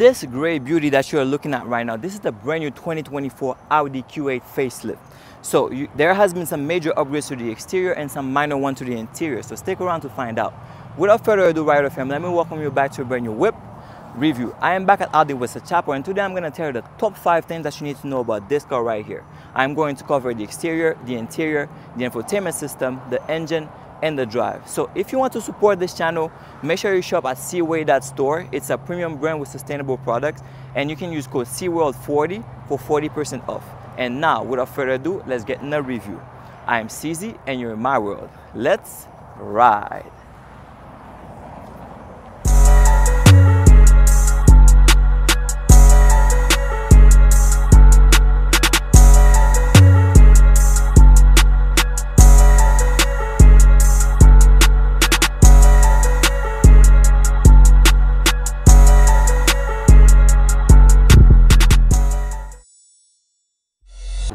this gray beauty that you're looking at right now, this is the brand new 2024 Audi Q8 facelift. So there has been some major upgrades to the exterior and some minor ones to the interior. So stick around to find out. Without further ado, Rider fam, let me welcome you back to a brand new whip review. I am back at Audi with Chapo, and today I'm going to tell you the top 5 things that you need to know about this car right here. I'm going to cover the exterior, the interior, the infotainment system, the engine, and the drive. So if you want to support this channel, make sure you shop at Seaway.store. It's a premium brand with sustainable products, and you can use code SeaWorld40 for 40% off. And now, without further ado, let's get in the review. I am CZ, and you're in my world. Let's ride.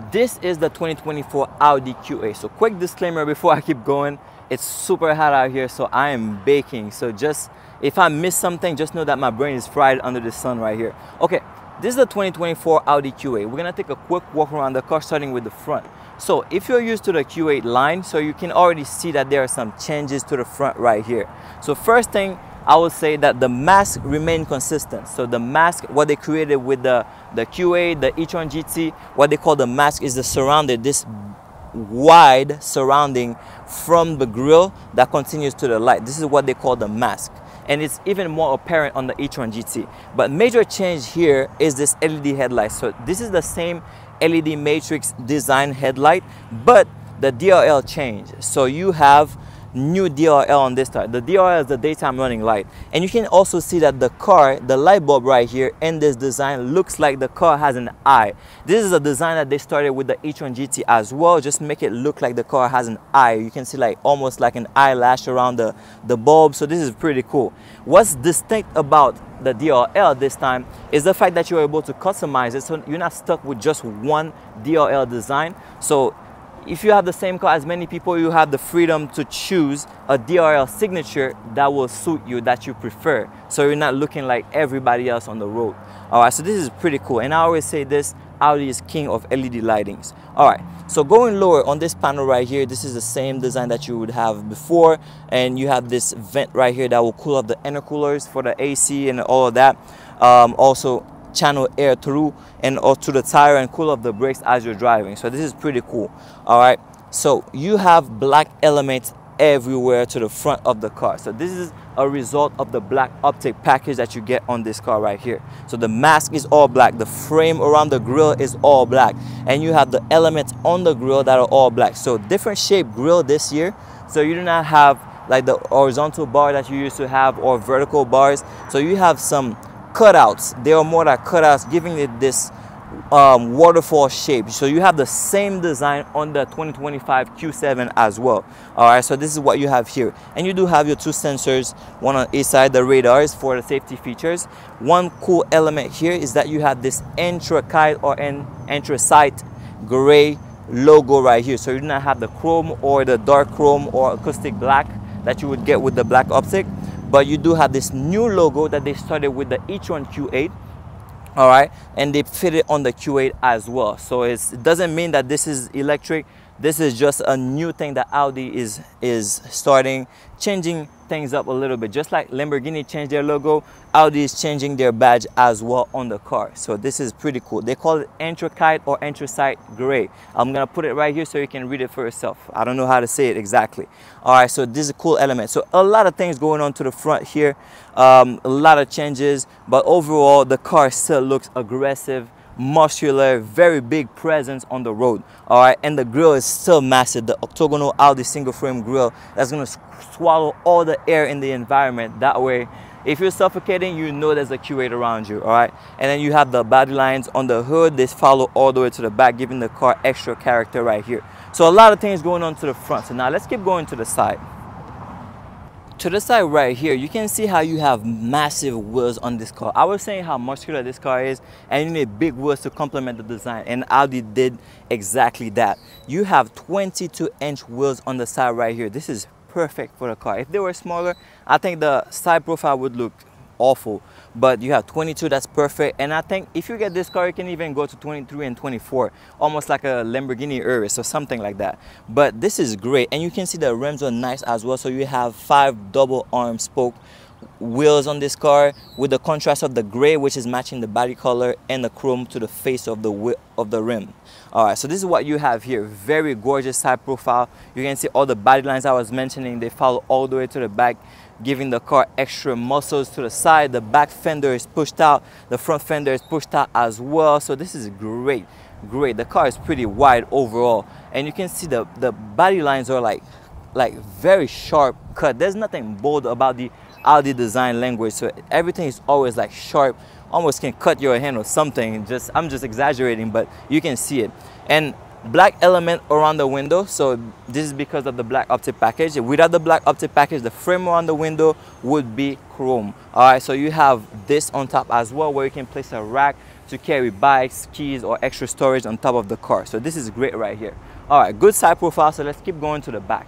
This is the 2024 Audi Q8. So quick disclaimer before I keep going, it's super hot out here, so I am baking. So just, if I miss something, just know that my brain is fried under the sun right here. Okay, this is the 2024 Audi Q8. We're gonna take a quick walk around the car, starting with the front. So if you're used to the Q8 line, so you can already see that there are some changes to the front right here. So first thing, I would say that the mask remained consistent. So the mask, what they created with the Q8, the e-tron GT, what they call the mask is the surrounded, this wide surrounding from the grille that continues to the light. This is what they call the mask. And it's even more apparent on the e-tron GT. But major change here is this LED headlight. So this is the same LED matrix design headlight, but the DRL changed. So you have new DRL on this side. The DRL is the daytime running light, and you can also see that the car, the light bulb right here in this design, looks like the car has an eye. This is a design that they started with the e-tron GT as well, just make it look like the car has an eye. You can see like almost like an eyelash around the bulb. So this is pretty cool. What's distinct about the DRL this time is the fact that you're able to customize it, so you're not stuck with just one DRL design. So if you have the same car as many people, you have the freedom to choose a DRL signature that will suit you, that you prefer. So you're not looking like everybody else on the road. All right, so this is pretty cool. And I always say this, Audi is king of LED lightings. All right, so going lower on this panel right here, this is the same design that you would have before. And you have this vent right here that will cool off the intercoolers for the AC and all of that. Also, channel air through and or to the tire and cool off the brakes as you're driving. So this is pretty cool. All right, so you have black elements everywhere to the front of the car. So this is a result of the black optic package that you get on this car right here. So the mask is all black, the frame around the grille is all black, and you have the elements on the grille that are all black. So different shaped grille this year, so you do not have like the horizontal bar that you used to have or vertical bars. So you have some cutouts. There are more like cutouts, giving it this waterfall shape. So you have the same design on the 2025 Q7 as well. All right, so this is what you have here, and you do have your 2 sensors, one on each side, the radars for the safety features. One cool element here is that you have this anthracite or anthracite gray logo right here. So you do not have the chrome or the dark chrome or acoustic black that you would get with the black optic, but you do have this new logo that they started with the e-tron Q8. All right, and they fit it on the Q8 as well. So it doesn't mean that this is electric. This is just a new thing that Audi is starting, changing things up a little bit. Just like Lamborghini changed their logo, Audi is changing their badge as well on the car. So this is pretty cool. They call it anthracite or anthracite gray. I'm gonna put it right here so you can read it for yourself. I don't know how to say it exactly. All right, so this is a cool element. So a lot of things going on to the front here, a lot of changes, but overall the car still looks aggressive, muscular, very big presence on the road. All right, and the grille is still massive, the octagonal Audi single frame grille that's going to swallow all the air in the environment. That way, if you're suffocating, you know there's a Q8 around you. All right, and then you have the body lines on the hood. They follow all the way to the back, giving the car extra character right here. So a lot of things going on to the front. So now let's keep going to the side. To the side right here, you can see how you have massive wheels on this car. I was saying how muscular this car is, and you need big wheels to complement the design, and Audi did exactly that. You have 22-inch wheels on the side right here. This is perfect for the car. If they were smaller, I think the side profile would look awful. But you have 22, that's perfect. And I think if you get this car, you can even go to 23 and 24, almost like a Lamborghini Urus or something like that. But this is great, and you can see the rims are nice as well. So you have 5 double arm spoke wheels on this car with the contrast of the gray, which is matching the body color, and the chrome to the face of the rim. All right, so this is what you have here. Very gorgeous side profile. You can see all the body lines I was mentioning, they follow all the way to the back, giving the car extra muscles to the side. The back fender is pushed out, the front fender is pushed out as well. So this is great. The car is pretty wide overall, and you can see the body lines are like very sharp cut. There's nothing bold about the Audi design language, so everything is always like sharp, almost can cut your hand or something. I'm just exaggerating, but you can see it. And black element around the window, so this is because of the black optic package. Without the black optic package, the frame around the window would be chrome. All right, so you have this on top as well, where you can place a rack to carry bikes, keys, or extra storage on top of the car. So this is great right here. All right, good side profile. So let's keep going to the back.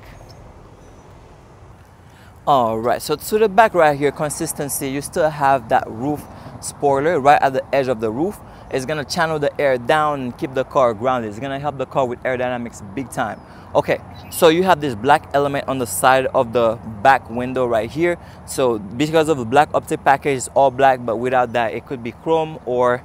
All right, so to the back right here, consistency, you still have that roof spoiler right at the edge of the roof. It's gonna channel the air down and keep the car grounded. It's gonna help the car with aerodynamics big time. Okay, so you have this black element on the side of the back window right here. So because of the black optic package, it's all black, but without that, it could be chrome or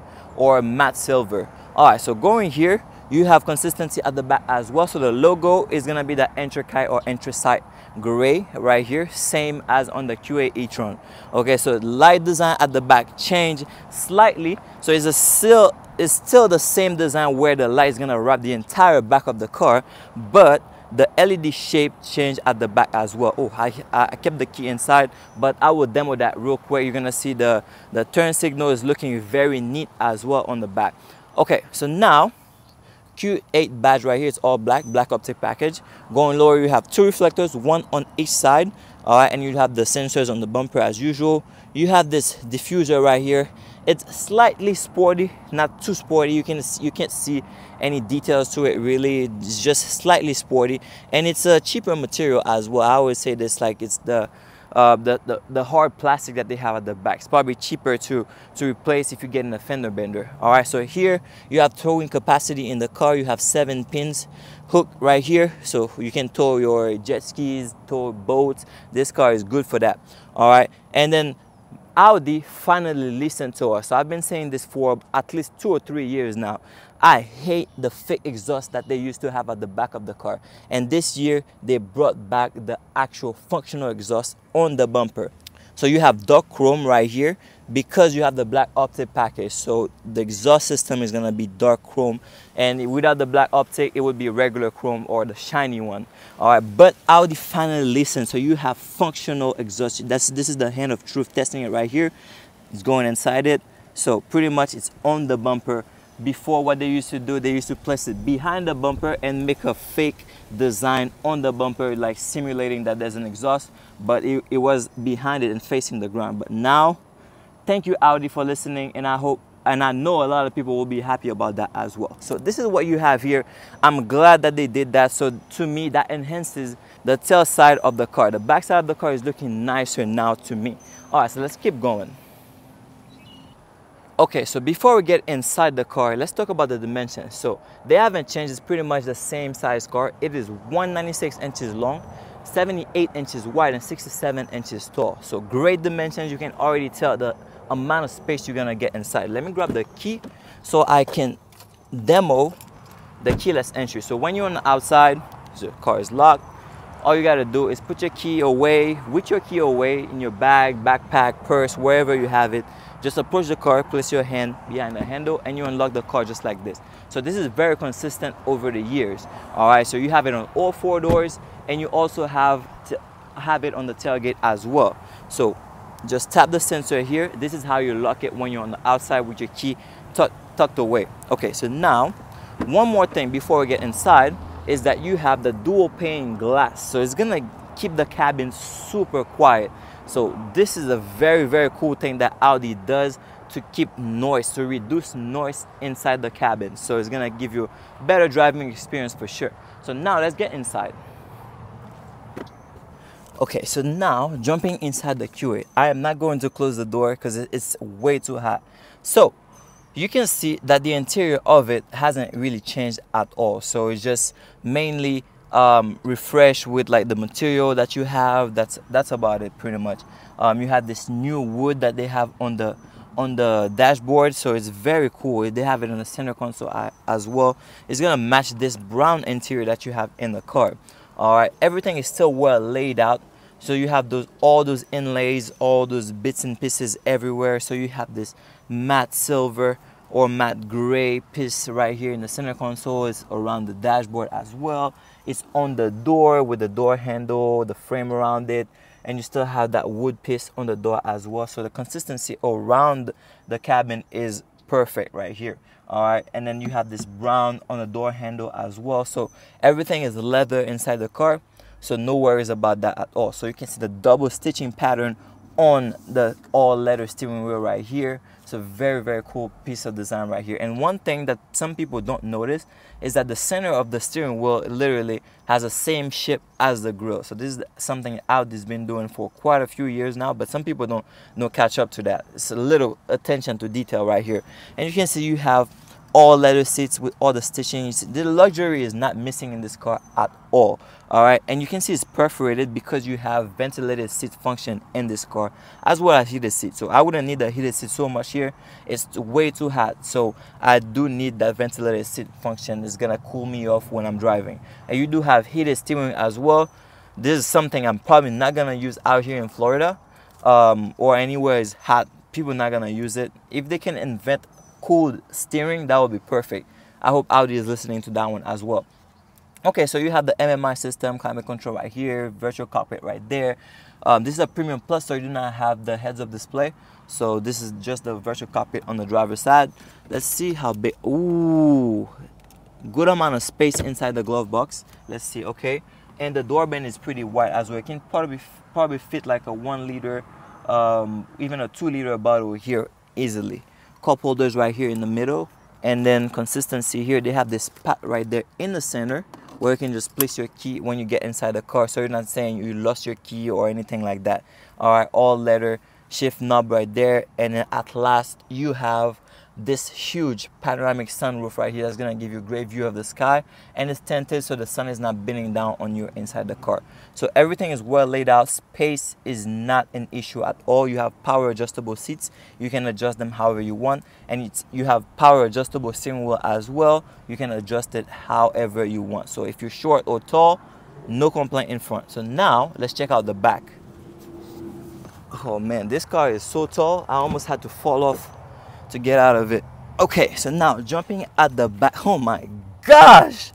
matte silver. All right, so going here, you have consistency at the back as well. So the logo is gonna be the anthracite or anthracite gray right here, same as on the QA e-tron. Okay, so light design at the back changed slightly, so it's still the same design where the light is gonna wrap the entire back of the car, but the LED shape changed at the back as well. Oh, I kept the key inside, but I will demo that real quick. You're gonna see the turn signal is looking very neat as well on the back. Okay, so now Q8 badge right here, it's all black optic package. Going lower, you have 2 reflectors, 1 on each side. All right, and you have the sensors on the bumper as usual. You have this diffuser right here. It's slightly sporty, not too sporty. You can't see any details to it really. It's just slightly sporty, and it's a cheaper material as well. I always say this, like it's the hard plastic that they have at the back. It's probably cheaper to replace if you get a fender bender. All right, so here you have towing capacity in the car. You have 7 pins hooked right here, so you can tow your jet skis, tow boats. This car is good for that. All right, and then Audi finally listened to us. So I've been saying this for at least 2 or 3 years now. I hate the fake exhaust that they used to have at the back of the car. And this year, they brought back the actual functional exhaust on the bumper. So you have dark chrome right here because you have the black optic package. So the exhaust system is going to be dark chrome. And without the black optic, it would be regular chrome or the shiny one. All right, but Audi finally listened. So you have functional exhaust. This is the hand of truth, testing it right here. It's going inside it. So pretty much it's on the bumper. Before, what they used to do, they used to place it behind the bumper and make a fake design on the bumper, like simulating that there's an exhaust, but it was behind it and facing the ground. But now, thank you Audi for listening, and I hope and I know a lot of people will be happy about that as well. So this is what you have here. I'm glad that they did that. So to me, that enhances the tail side of the car. The back side of the car is looking nicer now to me. All right, so let's keep going. Okay, so before we get inside the car, let's talk about the dimensions. So they haven't changed. It's pretty much the same size car. It is 196 inches long, 78 inches wide, and 67 inches tall. So great dimensions. You can already tell the amount of space you're gonna get inside. Let me grab the key so I can demo the keyless entry. So when you're on the outside, so the car is locked, all you gotta do is put your key away, with your key away in your bag, backpack, purse, wherever you have it. Just approach the car, place your hand behind the handle, and you unlock the car just like this. So this is very consistent over the years. All right, so you have it on all 4 doors, and you also have it on the tailgate as well. So just tap the sensor here. This is how you lock it when you're on the outside with your key tucked away. Okay, so now one more thing before we get inside is that you have the dual pane glass. So it's gonna keep the cabin super quiet. So this is a very, very cool thing that Audi does to keep noise, to reduce noise inside the cabin. So it's gonna give you a better driving experience for sure. So now let's get inside. Okay, so now jumping inside the QA, I am not going to close the door because it's way too hot. So you can see that the interior of it hasn't really changed at all. So it's just mainly refreshed with like the material that you have. That's about it pretty much. You have this new wood that they have on the dashboard, so it's very cool. They have it on the center console as well. It's gonna match this brown interior that you have in the car. All right, everything is still well laid out. So you have all those inlays, all those bits and pieces everywhere. So you have this matte silver or matte gray piece right here in the center console. It's around the dashboard as well. It's on the door with the door handle, the frame around it, and you still have that wood piece on the door as well. So the consistency around the cabin is perfect right here. All right, and then you have this brown on the door handle as well. So everything is leather inside the car, so no worries about that at all. So you can see the double stitching pattern on the all leather steering wheel right here. It's a very, very cool piece of design right here. And one thing that some people don't notice is that the center of the steering wheel literally has the same shape as the grille. So this is something Audi's been doing for quite a few years now, but some people don't catch up to that. It's a little attention to detail right here. And you can see you have all leather seats with all the stitching. The luxury is not missing in this car at all. All right, and you can see it's perforated because you have ventilated seat function in this car as well as heated seat. So I wouldn't need the heated seat so much here. It's way too hot, so I do need that ventilated seat function. It's gonna cool me off when I'm driving. And you do have heated steering as well. This is something I'm probably not gonna use out here in Florida or anywhere it's hot. People are not gonna use it. If they can invent cooled steering, that would be perfect. I hope Audi is listening to that one as well. Okay, so you have the MMI system, climate control right here, virtual cockpit right there. This is a Premium Plus, so you do not have the heads-up display. So this is just the virtual cockpit on the driver's side. Let's see how big. Ooh, good amount of space inside the glove box. Let's see. Okay, and the door bin is pretty wide as well. It can probably fit like a 1 liter, even a 2 liter bottle here easily. Cup holders right here in the middle, and then consistency here. They have this pad right there in the center where you can just place your key when you get inside the car, so you're not saying you lost your key or anything like that. All right, all leather shift knob right there, and then at last you have this huge panoramic sunroof right here that's gonna give you a great view of the sky, and it's tinted so the sun is not beating down on you inside the car. So everything is well laid out. Space is not an issue at all. You have power adjustable seats. You can adjust them however you want, and you have power adjustable steering wheel as well. You can adjust it however you want. So if you're short or tall, no complaint in front. So now let's check out the back. Oh man, this car is so tall, I almost had to fall off to get out of it. Okay, so now jumping at the back. Oh my gosh,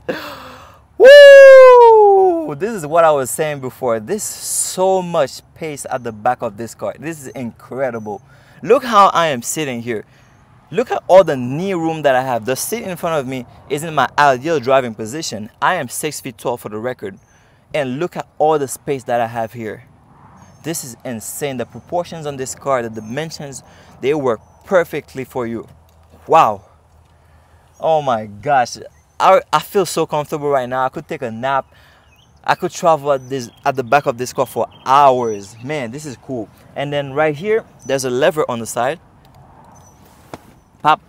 woo! This is what I was saying before. There's so much space at the back of this car. This is incredible. Look how I am sitting here. Look at all the knee room that I have. The seat in front of me is in my ideal driving position. I am 6 feet tall for the record, and look at all the space that I have here. This is insane. The proportions on this car, the dimensions, they work perfectly for you. Wow. Oh my gosh, I feel so comfortable right now. I could take a nap. I could travel at the back of this car for hours. Man, this is cool. And then right here there's a lever on the side. Pop,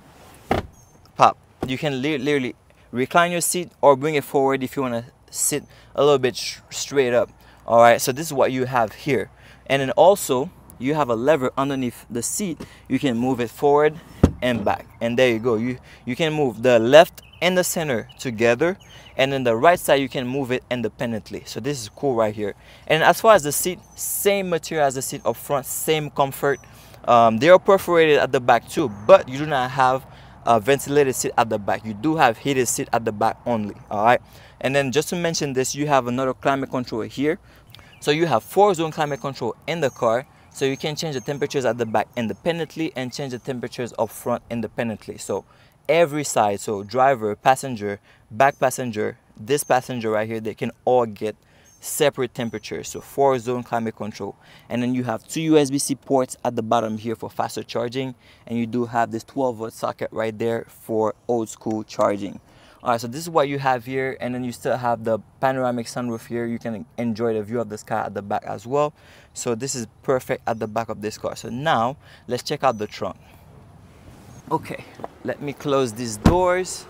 pop. You can literally recline your seat or bring it forward if you want to sit a little bit straight up. All right, so this is what you have here. And then also you have a lever underneath the seat. You can move it forward and back, and there you go. You can move the left and the center together, and then the right side you can move it independently. So this is cool right here. And as far as the seat, same material as the seat up front, same comfort. They are perforated at the back too, but you do not have a ventilated seat at the back. You do have heated seat at the back only. All right, and then just to mention this, you have another climate control here. So you have 4-zone climate control in the car, so you can change the temperatures at the back independently and change the temperatures up front independently. So every side, so driver, passenger, back passenger, this passenger right here, they can all get separate temperatures. So 4-zone climate control. And then you have 2 USB-C ports at the bottom here for faster charging, and you do have this 12-volt socket right there for old school charging. All right, so this is what you have here, and then you still have the panoramic sunroof here. You can enjoy the view of the sky at the back as well. So this is perfect at the back of this car. So now let's check out the trunk. Okay, let me close these doors.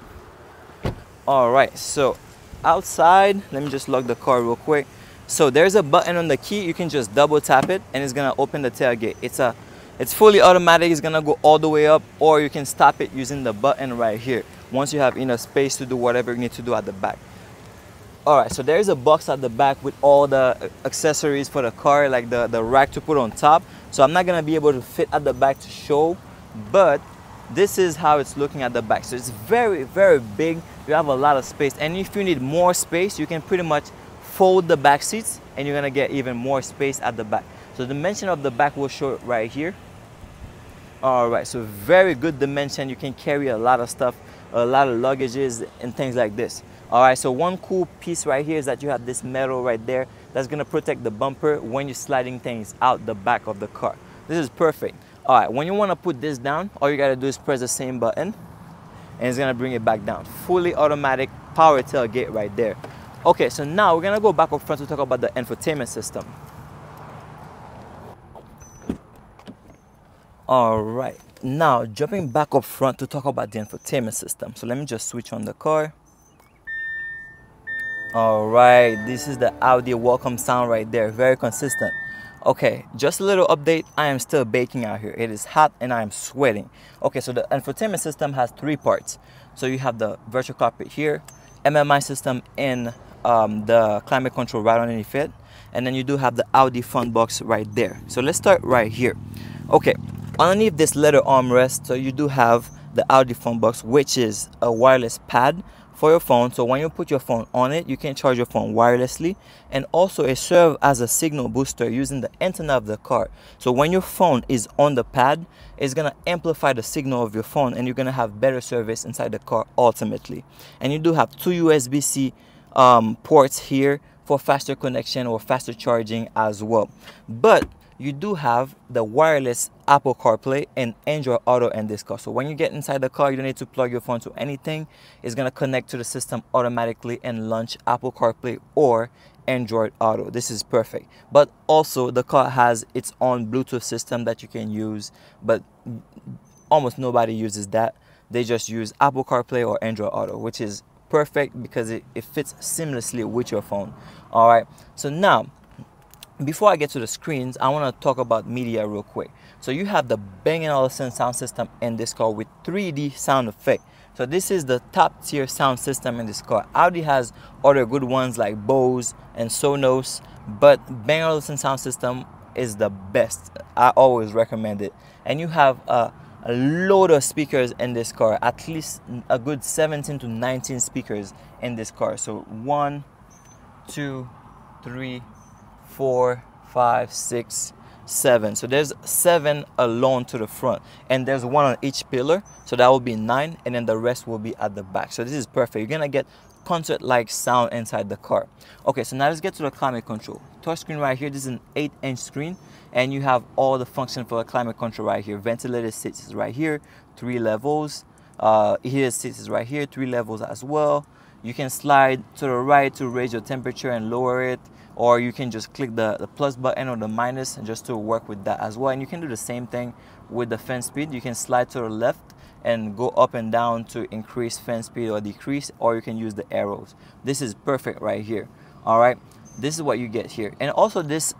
All right, so outside, let me just lock the car real quick. So there's a button on the key. You can just double tap it and it's gonna open the tailgate. It's fully automatic. It's gonna go all the way up, or you can stop it using the button right here once you have enough space to do whatever you need to do at the back. All right, so there's a box at the back with all the accessories for the car, like the rack to put on top. So I'm not gonna be able to fit at the back to show, but this is how it's looking at the back. So it's very, very big. You have a lot of space, and if you need more space, you can pretty much fold the back seats and you're gonna get even more space at the back. So the dimension of the back will show it right here. All right, so very good dimension. You can carry a lot of stuff, a lot of luggages and things like this. All right, so one cool piece right here is that you have this metal right there that's gonna protect the bumper when you're sliding things out the back of the car. This is perfect. All right, when you wanna put this down, all you gotta do is press the same button and it's gonna bring it back down. Fully automatic power tailgate right there. Okay, so now we're gonna go back up front to talk about the infotainment system. All right, now jumping back up front to talk about the infotainment system. So let me just switch on the car. All right, this is the Audi welcome sound right there, very consistent. Okay, just a little update. I am still baking out here. It is hot and I am sweating. Okay, so the infotainment system has 3 parts. So you have the virtual cockpit here, MMI system in the climate control right underneath it, and then you do have the Audi front box right there. So let's start right here. Okay, underneath this leather armrest, so you do have the Audi front box, which is a wireless pad for your phone. So when you put your phone on it, you can charge your phone wirelessly, and also it serves as a signal booster using the antenna of the car. So when your phone is on the pad, it's gonna amplify the signal of your phone and you're gonna have better service inside the car ultimately. And you do have 2 USB-C ports here for faster connection or faster charging as well. But you do have the wireless Apple CarPlay and Android Auto in this car. So when you get inside the car, you don't need to plug your phone to anything. It's gonna connect to the system automatically and launch Apple CarPlay or Android Auto. This is perfect. But also the car has its own Bluetooth system that you can use, but almost nobody uses that. They just use Apple CarPlay or Android Auto, which is perfect because it fits seamlessly with your phone. All right, so now before I get to the screens, I want to talk about media real quick. So you have the Bang & Olufsen sound system in this car with 3D sound effect. So this is the top tier sound system in this car. Audi has other good ones like Bose and Sonos, but Bang & Olufsen sound system is the best. I always recommend it. And you have a load of speakers in this car, at least a good 17 to 19 speakers in this car. So 1, 2, 3, 4, 5, 6, 7. So there's 7 alone to the front, and there's 1 on each pillar, so that will be 9, and then the rest will be at the back. So this is perfect. You're gonna get concert-like sound inside the car. Okay, so now let's get to the climate control. Touch screen right here. This is an 8-inch screen, and you have all the function for the climate control right here. Ventilated seats is right here, 3 levels. Heated seats is right here, 3 levels as well. You can slide to the right to raise your temperature and lower it, or you can just click the plus button or the minus just to work with that as well. And you can do the same thing with the fan speed. You can slide to the left and go up and down to increase fan speed or decrease, or you can use the arrows. This is perfect right here. All right, this is what you get here. And also this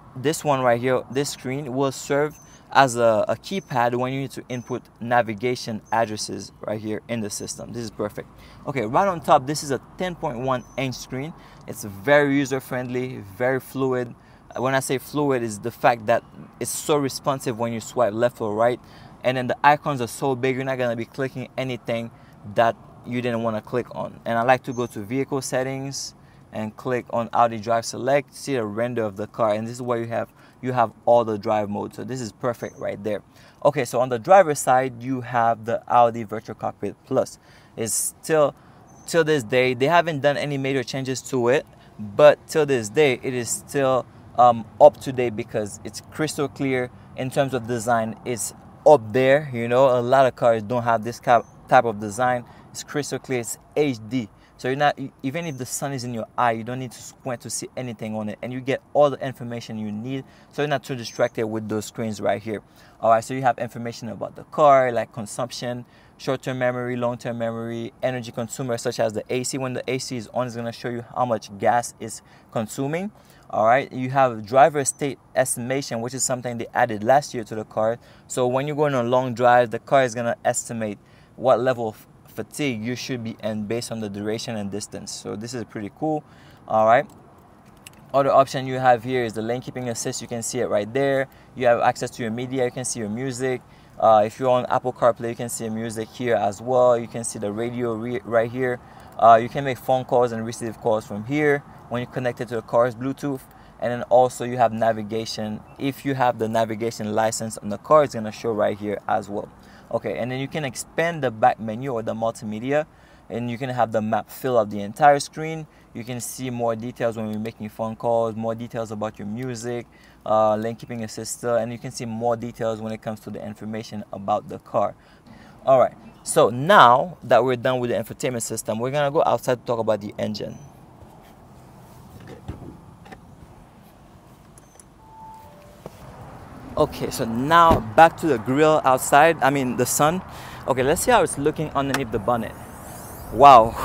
one right here, this screen will serve as a keypad when you need to input navigation addresses right here in the system. This is perfect. Okay, right on top, this is a 10.1-inch screen. It's very user-friendly, very fluid. When I say fluid, is the fact that it's so responsive when you swipe left or right, and then the icons are so big, you're not gonna be clicking anything that you didn't want to click on. And I like to go to vehicle settings and click on Audi Drive Select, see the render of the car, and this is where you have all the drive modes. So this is perfect right there. Okay, so on the driver's side, you have the Audi Virtual Cockpit Plus. It's still, till this day, they haven't done any major changes to it, but till this day, it is still up to date because it's crystal clear in terms of design. It's up there, you know, a lot of cars don't have this type of design. It's crystal clear, it's HD. So you're not, even if the sun is in your eye, you don't need to squint to see anything on it, and you get all the information you need, so you're not too distracted with those screens right here. All right, so you have information about the car, like consumption, short-term memory, long-term memory, energy consumer such as the AC. When the AC is on, it's going to show you how much gas is consuming. All right, you have driver state estimation, which is something they added last year to the car. So when you're going on a long drive, the car is going to estimate what level of fatigue you should be in based on the duration and distance. So this is pretty cool. All right, other option you have here is the lane keeping assist. You can see it right there. You have access to your media. You can see your music. If you're on Apple CarPlay, you can see your music here as well. You can see the radio right here. You can make phone calls and receive calls from here when you're connected to the car's Bluetooth. And then also you have navigation. If you have the navigation license on the car, it's going to show right here as well. Okay, and then you can expand the back menu or the multimedia, and you can have the map fill up the entire screen. You can see more details when you're making phone calls, more details about your music, lane keeping assist, and you can see more details when it comes to the information about the car. All right, so now that we're done with the infotainment system, we're gonna go outside to talk about the engine. Okay, so now back to the grill outside, I mean the sun. Okay, let's see how it's looking underneath the bonnet. Wow,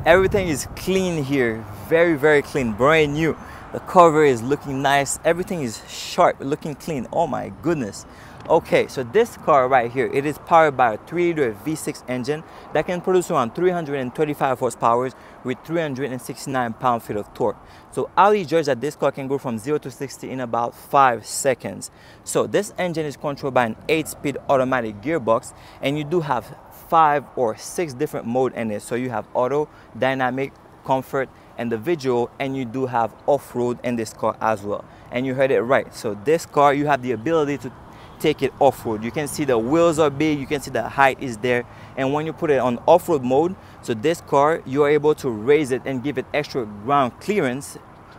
everything is clean here, very, very clean, brand new. The cover is looking nice, everything is sharp, looking clean. Oh my goodness. Okay, so this car right here, it is powered by a 3-liter V6 engine that can produce around 335 horsepower with 369 pound-feet of torque. So Audi judged that this car can go from 0 to 60 in about 5 seconds. So this engine is controlled by an 8-speed automatic gearbox, and you do have 5 or 6 different modes in it. So you have auto, dynamic, comfort, individual, and you do have off-road in this car as well. And you heard it right. So this car, you have the ability to take it off-road. You can see the wheels are big, you can see the height is there, and when you put it on off-road mode, so this car, you are able to raise it and give it extra ground clearance,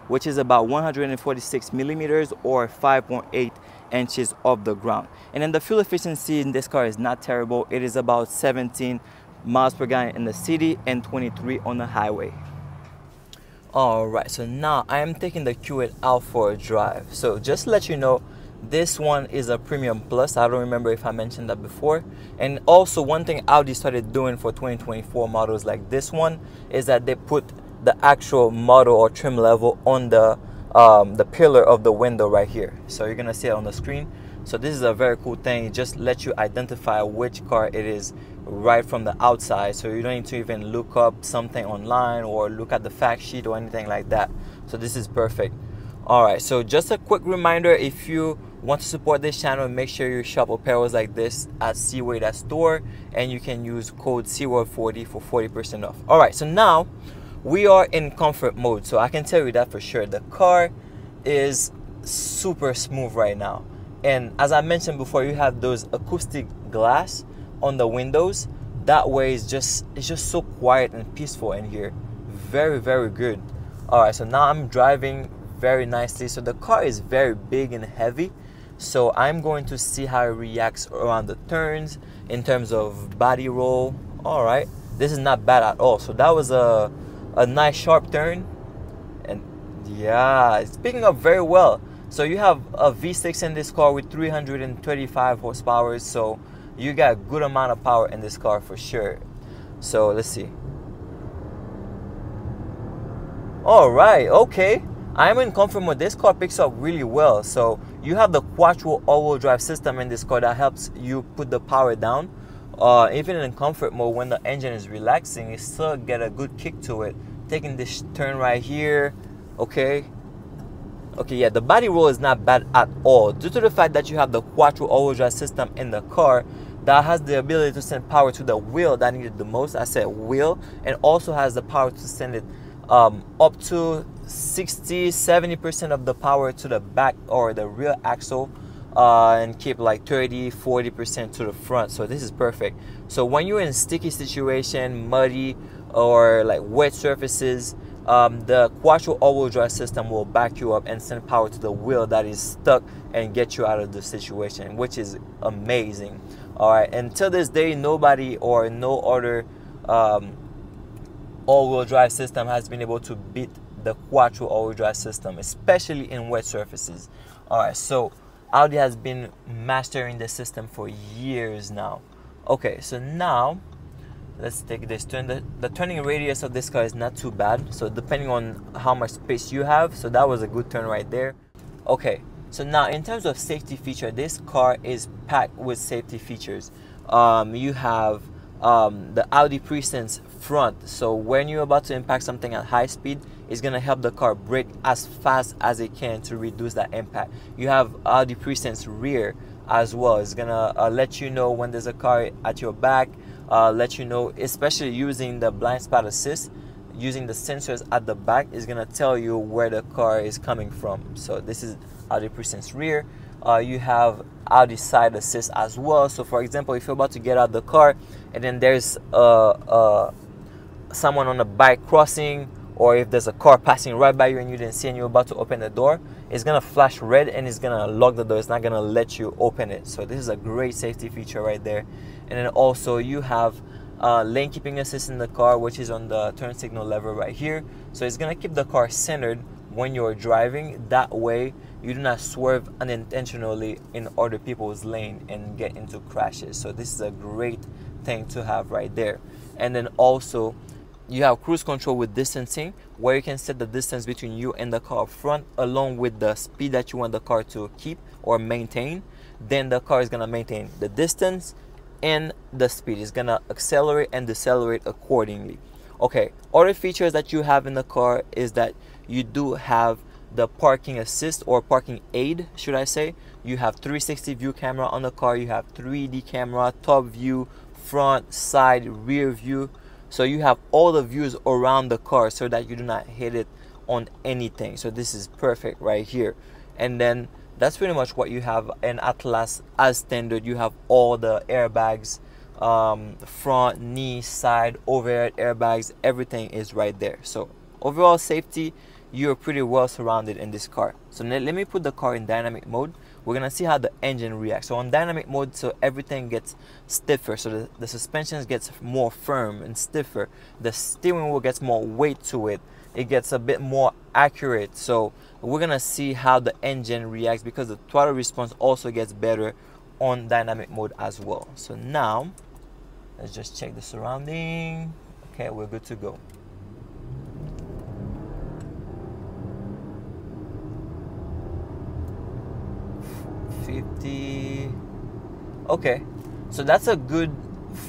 which is about 146 millimeters or 5.8 inches off the ground. And then the fuel efficiency in this car is not terrible. It is about 17 miles per gallon in the city and 23 on the highway. All right, so now I am taking the Q8 out for a drive. So just to let you know, this one is a Premium Plus. I don't remember if I mentioned that before. And also one thing Audi started doing for 2024 models like this one is that they put the actual model or trim level on the pillar of the window right here. So you're gonna see it on the screen. So this is a very cool thing. It just lets you identify which car it is right from the outside. So you don't need to even look up something online or look at the fact sheet or anything like that. So this is perfect. All right, so just a quick reminder, if you want to support this channel, make sure you shop apparels like this at Seaworld.store, and you can use code SeaWorld40 for 40% off. All right, so now we are in comfort mode, so I can tell you that for sure. The car is super smooth right now, and as I mentioned before, you have those acoustic glass on the windows. That way it's just so quiet and peaceful in here. Very, very good. All right, so now I'm driving very nicely. So the car is very big and heavy, so I'm going to see how it reacts around the turns in terms of body roll. All right, this is not bad at all. So that was a nice sharp turn, and yeah, it's picking up very well. So you have a V6 in this car with 335 horsepower, so you got a good amount of power in this car for sure. So let's see. All right, okay, I'm in comfort mode. This car picks up really well. So you have the Quattro all-wheel drive system in this car that helps you put the power down. Even in comfort mode, when the engine is relaxing, you still get a good kick to it. Taking this turn right here, okay, yeah, the body roll is not bad at all, due to the fact that you have the Quattro all-wheel drive system in the car that has the ability to send power to the wheel that needed the most. I said wheel, and also has the power to send it up to 60-70% of the power to the back or the rear axle, and keep like 30-40% to the front. So this is perfect. So when you're in sticky situation, muddy or like wet surfaces, the Quattro all-wheel drive system will back you up and send power to the wheel that is stuck and get you out of the situation, which is amazing. All right, until this day, nobody or no other all-wheel drive system has been able to beat the quattro all-wheel drive system, especially in wet surfaces. All right, so Audi has been mastering the system for years now. Okay, so now let's take this turn. The turning radius of this car is not too bad, so depending on how much space you have, so that was a good turn right there. Okay, so now in terms of safety feature, this car is packed with safety features. You have the Audi Presense front, so when you're about to impact something at high speed, it's going to help the car brake as fast as it can to reduce that impact. You have Audi Presense rear as well. It's going to let you know when there's a car at your back, let you know, especially using the blind spot assist, using the sensors at the back is going to tell you where the car is coming from. So this is Audi Presense rear. You have Audi side assist as well. So for example, if you're about to get out of the car and then there's someone on a bike crossing, or if there's a car passing right by you and you didn't see and you're about to open the door, it's gonna flash red and it's gonna lock the door. It's not gonna let you open it. So this is a great safety feature right there. And then also you have lane keeping assist in the car, which is on the turn signal lever right here. So it's gonna keep the car centered when you're driving. That way you do not swerve unintentionally in other people's lane and get into crashes. So this is a great thing to have right there. And then also you have cruise control with distancing, where you can set the distance between you and the car up front along with the speed that you want the car to keep or maintain. Then the car is going to maintain the distance and the speed. It's going to accelerate and decelerate accordingly. Okay, other features that you have in the car is that you do have the parking assist, or parking aid should I say. You have 360 view camera on the car, you have 3D camera, top view, front, side, rear view. So you have all the views around the car so that you do not hit it on anything. So this is perfect right here. And then that's pretty much what you have in Atlas as standard. You have all the airbags, front, knee, side, overhead airbags, everything is right there. So overall safety, you're pretty well surrounded in this car. So let me put the car in dynamic mode. We're gonna see how the engine reacts. So on dynamic mode, so everything gets stiffer, so the suspension gets more firm and stiffer. The steering wheel gets more weight to it. It gets a bit more accurate. So we're gonna see how the engine reacts, because the throttle response also gets better on dynamic mode as well. So now let's just check the surrounding. Okay, we're good to go. Okay, so that's a good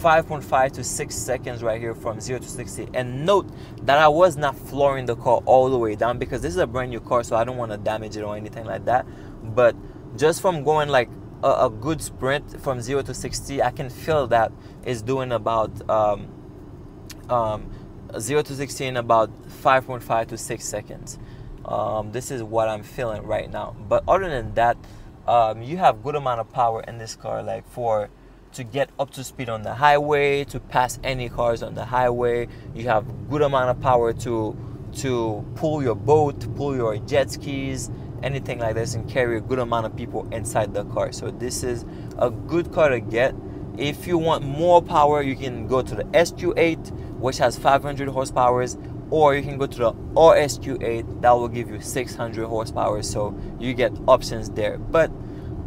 5.5 to 6 seconds right here from 0 to 60. And note that I was not flooring the car all the way down, because this is a brand new car, so I don't want to damage it or anything like that. But just from going like a good sprint from 0 to 60, I can feel that it's doing about 0 to 60 in about 5.5 to 6 seconds. This is what I'm feeling right now. But other than that, you have good amount of power in this car, like to get up to speed on the highway, to pass any cars on the highway. You have good amount of power to pull your boat, to pull your jet skis, anything like this, and carry a good amount of people inside the car. So this is a good car to get. If you want more power, you can go to the SQ8, which has 500 horsepower, or you can go to the RSQ8, that will give you 600 horsepower. So you get options there, but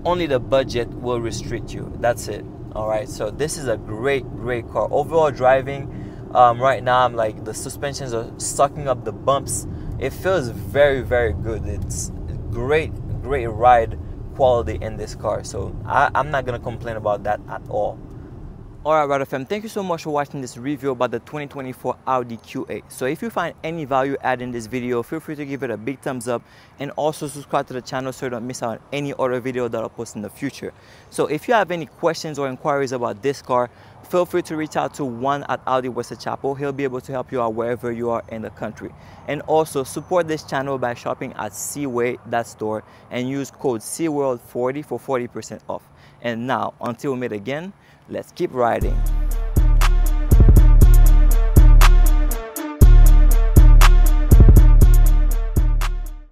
only the budget will restrict you. That's it. All right, so this is a great car. Overall driving, right now I'm like, the suspensions are sucking up the bumps. It feels very good. It's great ride quality in this car, so I'm not gonna complain about that at all. Alright, Rider fam, thank you so much for watching this review about the 2024 Audi Q8. So if you find any value add in this video, feel free to give it a big thumbs up, and also subscribe to the channel so you don't miss out on any other video that I'll post in the future. So if you have any questions or inquiries about this car, feel free to reach out to Juan at Audi West Chapel. He'll be able to help you out wherever you are in the country. And also support this channel by shopping at Seaway, that store, and use code SeaWorld40 for 40% off. And now, until we meet again, let's keep riding.